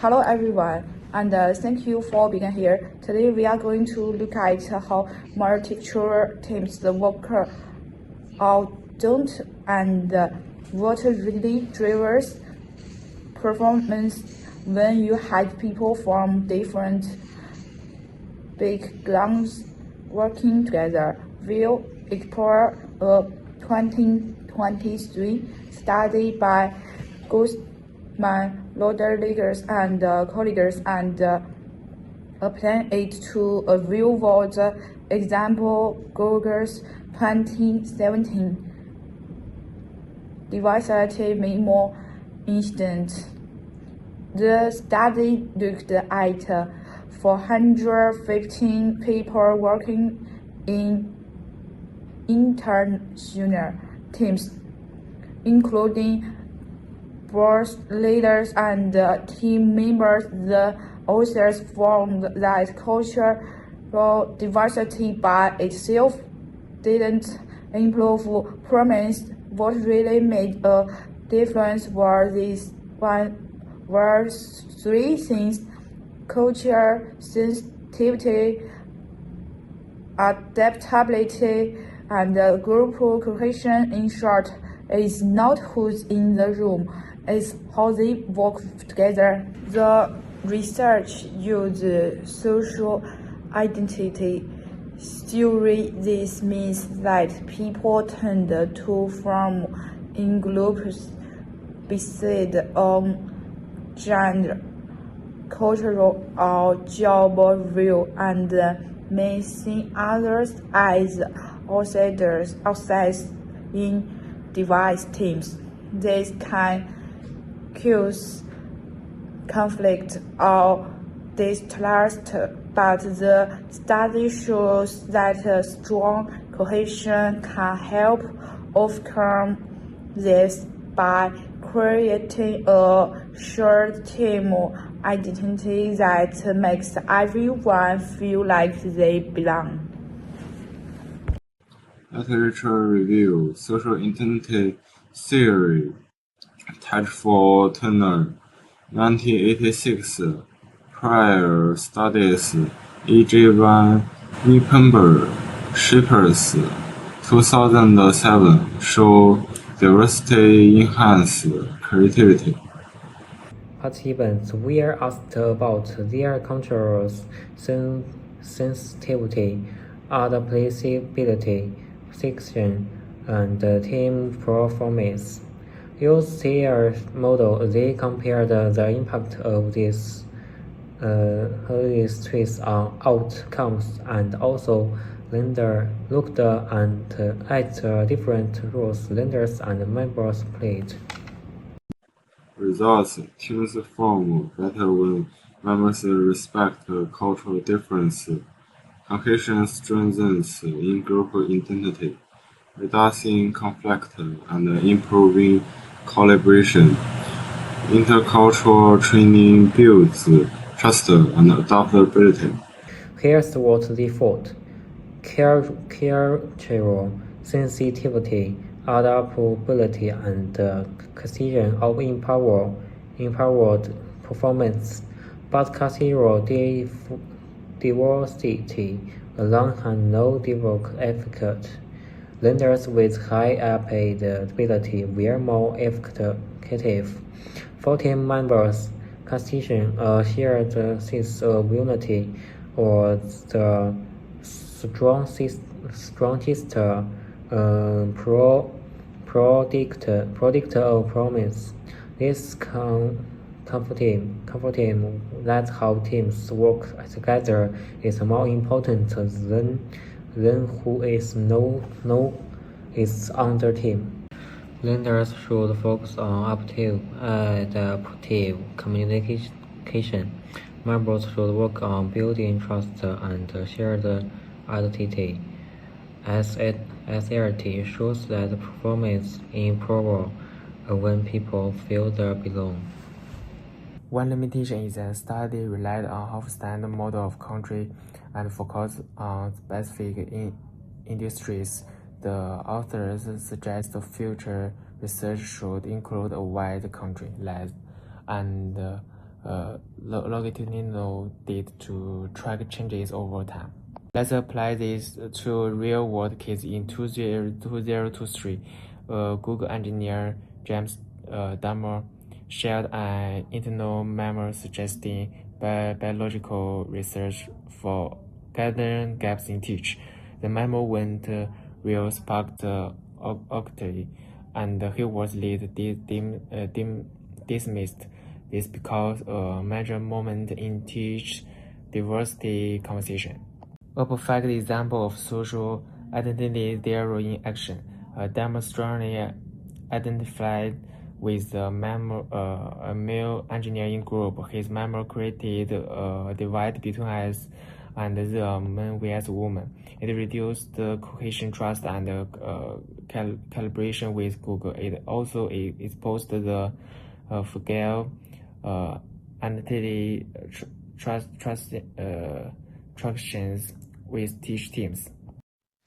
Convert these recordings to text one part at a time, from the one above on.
Hello everyone, and thank you for being here. Today we are going to look at how multicultural teams work out don't and what really drives performance when you had people from different backgrounds working together. We'll explore a 2023 study by Guzman, Rodriguez, and colleagues, and apply it to a real-world example. Google's 2017 diversity memo incident. The study looked at 415 people working in international teams, including board leaders and team members. The authors found that cultural diversity by itself didn't improve performance. What really made a difference were three things: culture, sensitivity, adaptability, and group cohesion. In short, it's not who's in the room, it's how they work together. The research used social identity theory. This means that people tend to form in groups based on gender, cultural or job role, and may see others as outsiders in diverse teams. This can cause conflict or distrust, but the study shows that strong cohesion can help overcome this by creating a shared team identity that makes everyone feel like they belong. Literature review: Social identity theory, Tedford Turner, 1986. Prior studies: E.J. Van Wippenberg, Shippers, 2007, show diversity enhance creativity. Participants were asked about their cultural sensitivity, adaptability, fiction, and team performance. Using their model, they compared the impact of these traits on outcomes and also looked at different roles leaders and members played. Results: teams form better when members respect cultural differences. Cohesion strengthens in-group identity, reducing conflict and improving collaboration. Intercultural training builds trust and adaptability. Here's what they found: cultural sensitivity, adaptability, and cohesion of empowered performance, but cultural diversity alone had no direct effect. Leaders with high adaptability were more effective. For team members, cohesion, a shared sense of unity, or the strongest predictor of promise. This comforting that how teams work together is more important than who is is on the team. Leaders should focus on adaptive communication. Members should work on building trust and shared identity. SRT shows that performance improves when people feel they belong. One limitation is that study relied on half-standard model of country and focused on specific industries. The authors suggest future research should include a wide country lens and longitudinal data to track changes over time. Let's apply this to a real-world case in 2023. Google engineer James Dammer shared an internal memo suggesting biological research for gathering gaps in teach. The memo went real sparked octave, and he was later dismissed. This because a major moment in teach diversity conversation. A perfect example of social identity zero in action. Demonstrably identified with a male engineering group. His memo created a divide between us and the men vs women. It reduced the cohesion, trust, and calibration with Google. It also exposed the fragile identity tractions with teach teams.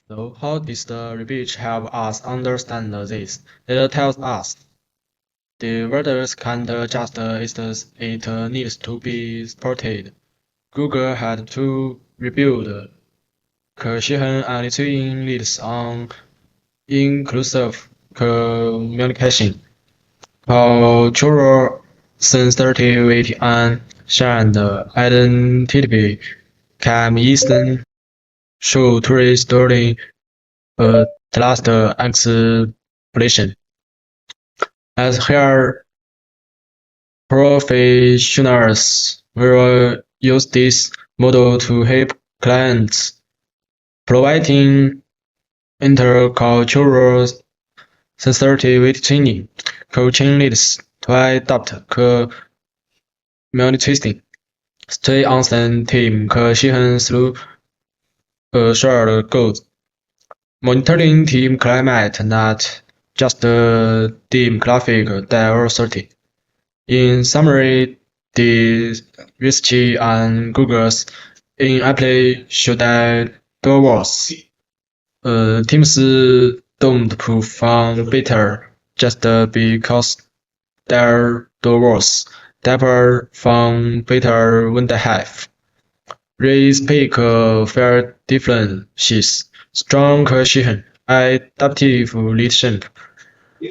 So how does the research help us understand this? It tells us the words can't just exist, it needs to be supported. Google had to rebuild cohesion and between leads on inclusive communication. Cultural sensitivity and shared identity can easily show tourists during a last exploration. As here, professionals will use this model to help clients, providing intercultural sensitivity training, coaching leads to adapt communication, stay on the team cohesion through shared goals. Monitoring team climate, not just demographic diversity. In summary, the research and Google's in-apply should doors. Teams don't perform better just because their doors. They perform better when they have respect fair differences, strong cohesion, adaptive leadership,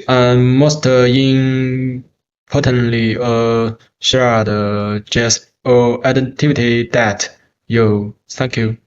and most importantly, a shared just or identity that you. Thank you.